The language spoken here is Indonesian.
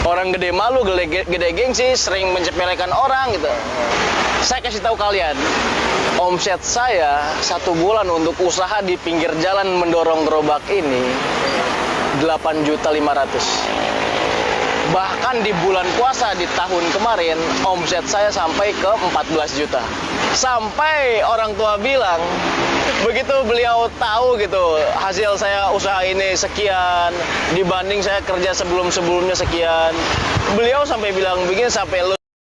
Orang gede malu, gede gengsi, sering mencepelekan orang gitu. Saya kasih tahu kalian, omset saya 1 bulan untuk usaha di pinggir jalan mendorong gerobak ini 8.500.000. Bahkan di bulan puasa di tahun kemarin, omset saya sampai ke 14 juta. Sampai orang tua bilang, begitu beliau tahu gitu, hasil saya usaha ini sekian, dibanding saya kerja sebelum-sebelumnya sekian, beliau sampai bilang, begini sampai lu